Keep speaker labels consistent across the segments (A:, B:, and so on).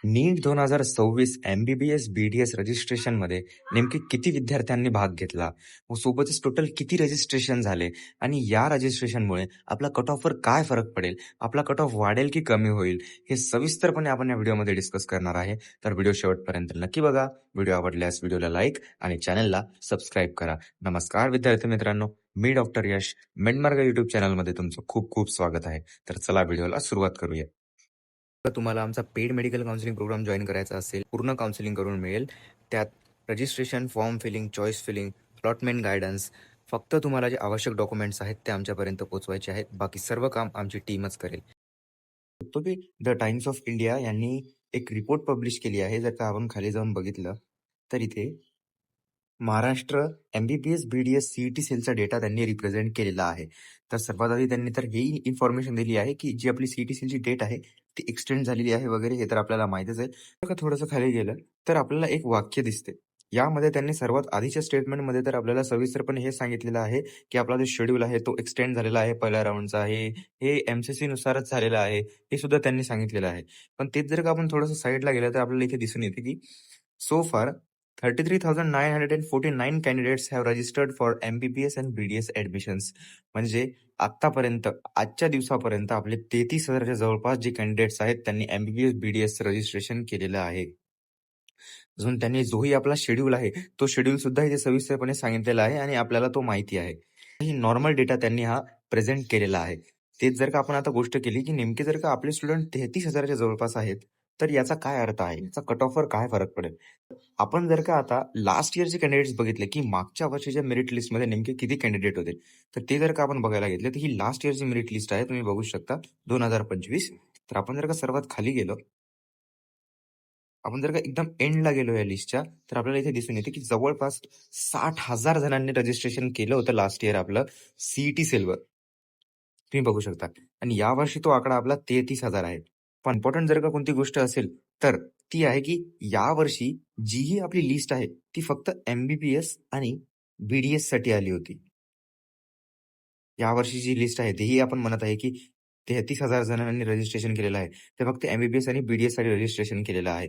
A: नीट 2026 MBBS BDS रजिस्ट्रेशनमध्ये नेमके किती विद्यार्थ्यांनी भाग घेतला व सोबतच टोटल किती रजिस्ट्रेशन झाले आणि या रजिस्ट्रेशनमुळे आपला कट ऑफवर काय फरक पडेल, आपला कट ऑफ वाढेल की कमी होईल, हे सविस्तरपणे आपण या व्हिडिओमध्ये डिस्कस करणार आहे. तर व्हिडिओ शेवटपर्यंत नक्की बघा. व्हिडिओ आवडल्यास व्हिडिओला लाईक आणि चॅनलला सबस्क्राईब करा. नमस्कार विद्यार्थी मित्रांनो, मी डॉक्टर यश मेंढमार्ग युट्यूब चॅनलमध्ये तुमचं खूप खूप स्वागत आहे. तर चला व्हिडिओला सुरुवात करूया. जर तुम्हाला आमचा paid medical counselling programme join करायचा असेल, पूर्ण काउन्सिलिंग करून मिळेल. त्यात registration, form filling, choice filling, allotment guidance, फक्त तुम्हाला जे आवश्यक डॉक्युमेंट्स आहेत ते आमच्यापर्यंत पोहोचवायचे आहेत. बाकी सर्व काम आमची टीमच करेल. बघतो की द टाइम्स ऑफ इंडिया यांनी एक रिपोर्ट पब्लिश केली आहे. जर का आपण खाली जाऊन बघितलं तर इथे महाराष्ट्र MBBS BDS CET सेलचा डेटा त्यांनी रिप्रेझेंट केलेला आहे. तर सर्वात आधी त्यांनी तर ही इन्फॉर्मेशन दिली आहे की जी आपली CET सेलची डेट आहे ती एक्सटेंड झालेली आहे वगैरे, हे तर आपल्याला माहितच आहे. तर का थोडंसं खाली गेलं तर आपल्याला एक वाक्य दिसते. यामध्ये त्यांनी सर्वात आधीच्या स्टेटमेंटमध्ये तर आपल्याला सविस्तरपणे हे सांगितलेलं आहे की आपला जो शेड्यूल आहे तो एक्सटेंड झालेला आहे पहिल्या राऊंडचा. हे MCC नुसारच झालेलं आहे, हे सुद्धा त्यांनी सांगितलेलं आहे. पण तेच जर का आपण थोडंसं साईडला गेलं तर आपल्याला इथे दिसून येते की सो फार 33,949 candidates have registered for MBBS and BDS admissions. म्हणजे आतापर्यंत, आजच्या दिवसापर्यंत आपले 33,000च्या जवळपास जे कॅन्डिडेट्स आहेत त्यांनी MBBS BDS रजिस्ट्रेशन केलेलं आहे. अजून त्यांनी जोही आपला शेड्यूल आहे तो शेड्यूल सुद्धा इथे सविस्तरपणे सांगितलेला आहे आणि आपल्याला तो माहिती आहे. ही नॉर्मल डेटा त्यांनी हा प्रेझेंट केलेला आहे. तेच जर का आपण आता गोष्ट केली की नेमके जर का आपले स्टुडंट 33,000च्या जवळपास आहेत, तर याचा काय अर्थ आहे? याचा कट ऑफवर काय फरक पडेल? आपण जर का आता लास्ट इयरचे कॅन्डिडेट्स बघितले की मागच्या वर्षीच्या मेरिट लिस्टमध्ये नेमके किती कॅन्डिडेट होते, तर ते जर का आपण बघायला घेतले तर ही लास्ट इयरची मेरिट लिस्ट आहे. तुम्ही बघू शकता 2025. तर आपण जर का सर्वात खाली गेलो, आपण जर का एकदम एंडला गेलो या लिस्टच्या, तर आपल्याला इथे दिसून येते की जवळपास 60,000 जणांनी रजिस्ट्रेशन केलं होतं लास्ट इयर आपलं CET सेलवर. तुम्ही बघू शकता. आणि यावर्षी तो आकडा आपला 33,000 आहे. पण इम्पॉर्टंट जर का कोणती गोष्ट असेल, तर ती आहे की यावर्षी जीही आपली लिस्ट आहे, ती फक्त MBBS आणि BDS साठी आली होती. यावर्षी जी लिस्ट आहे, तीही आपण म्हणत आहे की 33,000 जणांनी रजिस्ट्रेशन केलेलं आहे. ते फक्त MBBS आणि BDS साठी रजिस्ट्रेशन केलेलं आहे.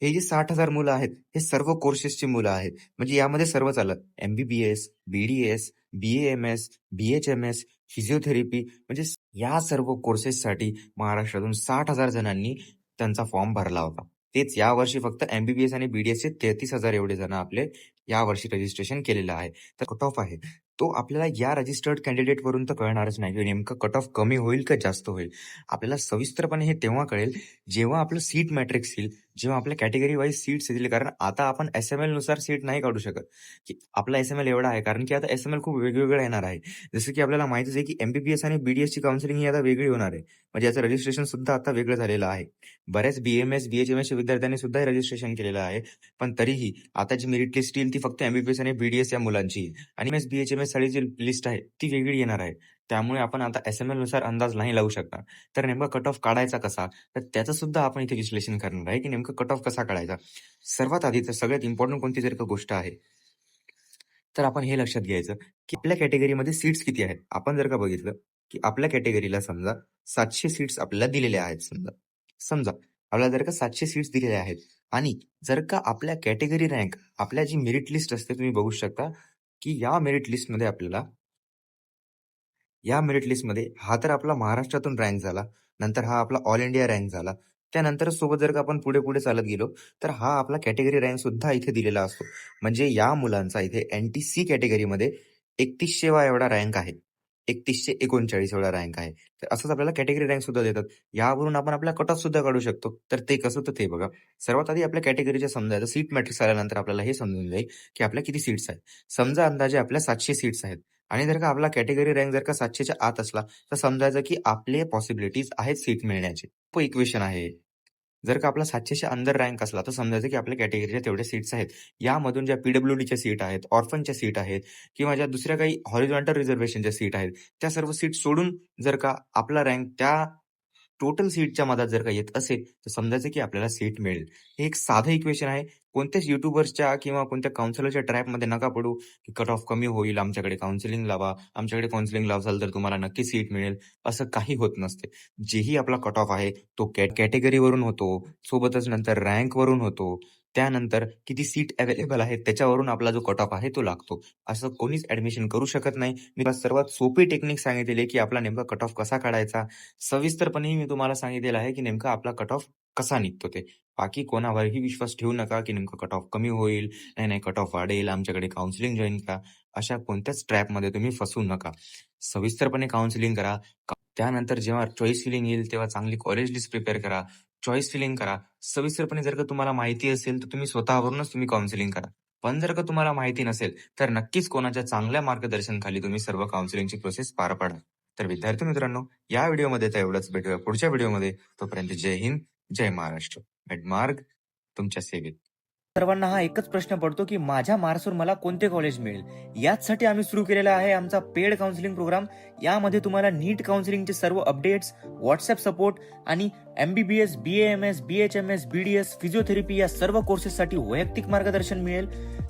A: हे जे 60,000 मुलं आहेत, हे सर्व कोर्सेसची मुलं आहेत. म्हणजे यामध्ये सर्वच आलं. MBBS, BDS, BAMS, BHMS, physiotherapy, म्हणजे या सर्व कोर्सेससाठी महाराष्ट्रातून 60,000 जणांनी त्यांचा फॉर्म भरला होता. तेच यावर्षी फक्त MBBS आणि BDSचे 33,000 एवढे जण आपले यावर्षी रजिस्ट्रेशन केलेलं आहे. तर कट ऑफ आहे तो आपल्याला या रजिस्टर्ड कॅन्डिडेटवरून तर कळणारच नाही की नेमकं कट ऑफ कमी होईल का जास्त होईल. आपल्याला सविस्तरपणे हे तेव्हा कळेल जेव्हा आपलं सीट मॅट्रिक्स येईल, जेव्हा आपल्या कॅटेगरी वाईज सीट्स येतील. कारण आता आपण SML नुसार सीट नाही काढू शकत की आपला SML एवढा आहे, कारण की आता SML खूप वेगवेगळं येणार आहे. जसं की आपल्याला माहितीच आहे की MBBS आणि BDS ची काउन्सिलिंग ही आता वेगळी होणार आहे. म्हणजे याचं रजिस्ट्रेशन सुद्धा आता वेगळं झालेलं आहे. बऱ्याच BAMS, BHMS विद्यार्थ्यांनी सुद्धा रजिस्ट्रेशन केलेलं आहे. पण तरीही आता जी मेरिट लिस्ट येईल ती फक्त MBBS आणि BDS या मुलांची येईल. आणि BHMS साठी जी लिस्ट आहे ती वेगळी येणार आहे. त्यामुळे आपण आता SML नुसार अंदाज नाही लावू शकणार. तर नेमका कट ऑफ काढायचा कसा, तर त्याचं सुद्धा आपण इथे विश्लेषण करणार आहे की नेमकं कट ऑफ कसा काढायचा. सर्वात आधी तर सगळ्यात इम्पॉर्टंट कोणती जर का गोष्ट आहे, तर आपण हे लक्षात घ्यायचं की आपल्या कॅटेगरीमध्ये सीट्स किती आहेत. आपण जर का बघितलं की आपल्या कॅटेगरीला समजा 700 सीट्स आपल्याला दिलेल्या आहेत. समजा समजा आपल्याला जर का 700 सीट्स दिलेल्या आहेत आणि जर का आपल्या कॅटेगरी रँक, आपल्या जी मेरिट लिस्ट असते, तुम्ही बघू शकता की या मेरिट लिस्टमध्ये हा तर आपला महाराष्ट्रातून रँक झाला. नंतर हा आपला ऑल इंडिया रँक झाला. त्यानंतर सोबत जर का आपण पुढे चालत गेलो, तर हा आपला कॅटेगरी रँक सुद्धा इथे दिलेला असतो. म्हणजे या मुलांचा इथे NTC कॅटेगरीमध्ये 3100वा एवढा रँक आहे. 3139 एवढा रँक आहे. तर असंच आपल्याला कॅटेगरी रँक सुद्धा देतात. यावरून आपण आपला कट ऑफ सुद्धा काढू शकतो. तर ते कसं, तर ते बघा. सर्वात आधी आपल्या कॅटेगरीच्या समजायचं सीट मॅट्रिक्स आल्यानंतर आपल्याला हे समजून जाईल की आपल्या किती सीट्स आहेत. समजा अंदाजे आपल्या 700 सीट्स आहेत. आणि जर का आपला कॅटेगरी रँक जर का 700च्या आत असला, तर समजायचं की आपले पॉसिबिलिटीज आहेत सीट मिळण्याचे. तो इक्वेशन आहे. जर का आपला 700च्या अंडर रँक असला, तर समजायचं की आपल्या कॅटेगरीच्या तेवढ्या सीट्स आहेत. यामधून ज्या PWDच्या सीट आहेत, ऑर्फनच्या सीट आहेत किंवा ज्या दुसऱ्या काही हॉरिझॉन्टल रिझर्वेशनच्या सीट आहेत, त्या सर्व सीट सोडून जर का आपला रँक त्या टोटल सीटच्या मधात जर का येत असेल, तर समजायचं की आपल्याला सीट मिळेल. हे एक साधं इक्वेशन आहे. कोणत्याच युट्यूबर्सच्या किंवा कोणत्या काउन्सिलरच्या ट्रॅपमध्ये नका पडू, की कट ऑफ कमी होईल, आमच्याकडे काउन्सिलिंग लावा, आमच्याकडे काउन्सिलिंग लावाल तर तुम्हाला नक्की सीट मिळेल, असं काही होत नसते. जेही आपला कट ऑफ आहे, तो कॅटेगरीवरून होतो, सोबतच नंतर रँकवरून होतो. त्यानंतर किती सीट अवेलेबल आहेत त्याच्यावरून आपला जो कट ऑफ आहे तो लागतो. असं कोणीच ॲडमिशन करू शकत नाही. मी तुम्हाला सर्वात सोपी टेक्निक सांगितलेली आहे, की आपला नेमका कट ऑफ कसा काढायचा. सविस्तरपणेही मी तुम्हाला सांगितलेलं आहे, की नेमका आपला कट ऑफ कसा निघतो ते. बाकी कोणावरही विश्वास ठेवू नका, की नेमकं कट ऑफ कमी होईल, नाही कट ऑफ वाढेल, आमच्याकडे काउन्सिलिंग जॉइन करा. अशा कोणत्याच ट्रॅपमध्ये तुम्ही फसू नका. सविस्तरपणे काउन्सिलिंग करा. त्यानंतर जेव्हा चॉईस फिलिंग येईल, तेव्हा चांगली कॉलेज लिस्ट प्रिपेअर करा. चॉईस फिलिंग करा. सविस्तरपणे जर का तुम्हाला माहिती असेल, तर तुम्ही स्वतःवरूनच काउन्सिलिंग करा. पण जर का तुम्हाला माहिती नसेल, तर नक्कीच कोणाच्या चांगल्या मार्गदर्शनाखाली तुम्ही सर्व काउन्सिलिंगची प्रोसेस पार पाडा. तर विद्यार्थी मित्रांनो, या व्हिडिओमध्ये तर एवढंच. भेटूया पुढच्या व्हिडिओमध्ये. तोपर्यंत जय हिंद, जय महाराष्ट्र. मेडमार्ग तुमच्या सेवेत.
B: सर्वांना हा एकच प्रश्न पडतो की माझ्या मार्क्सवर मला कोणते कॉलेज मिळेल. याचसाठी आम्ही सुरू केलेला आहे आमचा पेड काउन्सिलिंग प्रोग्राम. यामध्ये तुम्हाला नीट काउन्सिलिंगचे सर्व अपडेट्स, व्हॉट्सअप सपोर्ट आणि MBBS, BAMS, BHMS, BDS, physiotherapy या सर्व कोर्सेससाठी वैयक्तिक मार्गदर्शन मिळेल.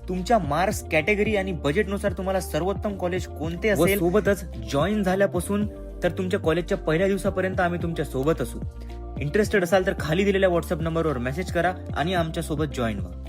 B: तुमच्या मार्क्स, कॅटेगरी आणि बजेटनुसार तुम्हाला सर्वोत्तम कॉलेज कोणते असेल, सोबतच जॉईन झाल्यापासून तर तुमच्या कॉलेजच्या पहिल्या दिवसापर्यंत आम्ही तुमच्या सोबत असू. इंटरेस्टेड असाल तर खाली दिलेल्या व्हॉट्सअप नंबरवर मेसेज करा आणि आमच्या सोबत जॉईन व्हा.